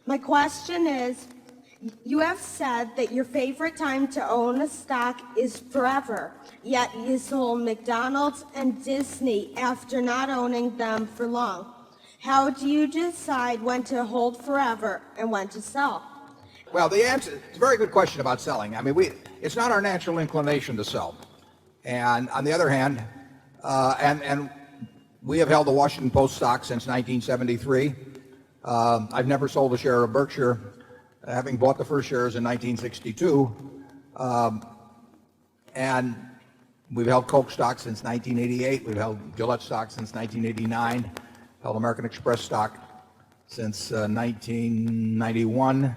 My question is, you have said that your favorite time to own a stock is forever, yet you sold McDonald's and Disney after not owning them for long. How do you decide when to hold forever and when to sell? Well, the answer, it's a very good question about selling. I mean, it's not our natural inclination to sell. And on the other hand, and we have held the Washington Post stock since 1973. I've never sold a share of Berkshire, having bought the first shares in 1962. And we've held Coke stock since 1988. We've held Gillette stock since 1989. Held American Express stock since 1991.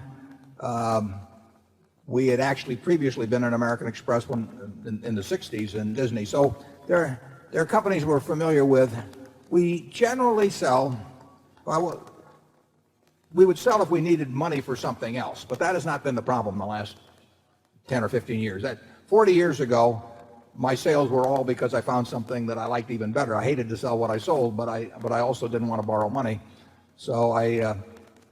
We had actually previously been an American Express in the 60s in Disney. So there are companies we're familiar with. We generally sell, well, we would sell if we needed money for something else, but that has not been the problem in the last 10 or 15 years. 40 years ago, my sales were all because I found something that I liked even better. I hated to sell what I sold, but I also didn't want to borrow money. So I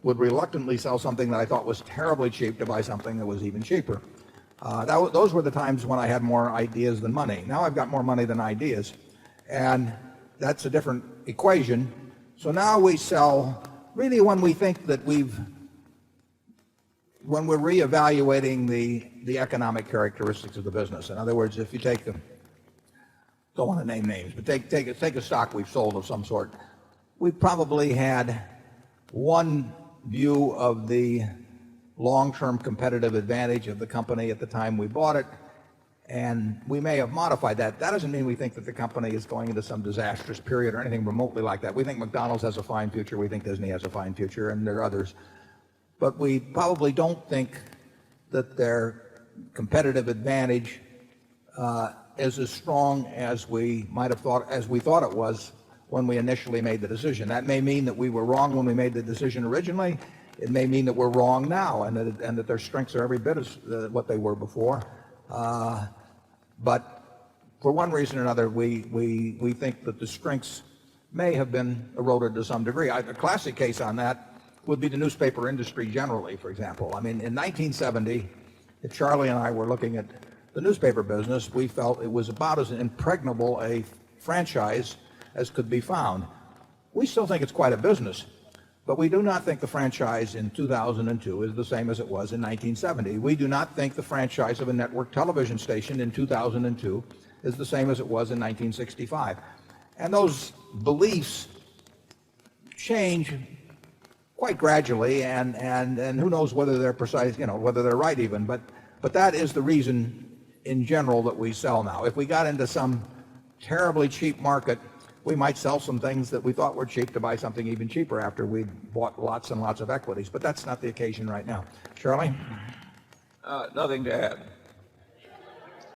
would reluctantly sell something that I thought was terribly cheap to buy something that was even cheaper. Those were the times when I had more ideas than money. Now I've got more money than ideas, and that's a different equation. So now we sell really when we think that when we're reevaluating the economic characteristics of the business. In other words, if you take don't want to name names, but take a stock we've sold of some sort. We probably had one view of the long-term competitive advantage of the company at the time we bought it, and we may have modified that. That doesn't mean we think that the company is going into some disastrous period or anything remotely like that. We think McDonald's has a fine future. We think Disney has a fine future, and there are others. But we probably don't think that their competitive advantage is as strong as we might have thought, as we thought it was when we initially made the decision. That may mean that we were wrong when we made the decision originally. It may mean that we're wrong now, and that their strengths are every bit as what they were before. But for one reason or another, we think that the strengths may have been eroded to some degree. A classic case on that would be the newspaper industry generally, for example. I mean, in 1970, if Charlie and I were looking at the newspaper business, we felt it was about as impregnable a franchise as could be found. We still think it's quite a business, but we do not think the franchise in 2002 is the same as it was in 1970. We do not think the franchise of a network television station in 2002 is the same as it was in 1965. And those beliefs change quite gradually, and who knows whether they're precise, whether they're right even, but that is the reason in general that we sell now. If we got into some terribly cheap market, we might sell some things that we thought were cheap to buy something even cheaper after we'd bought lots and lots of equities, but that's not the occasion right now. Charlie? Nothing to add.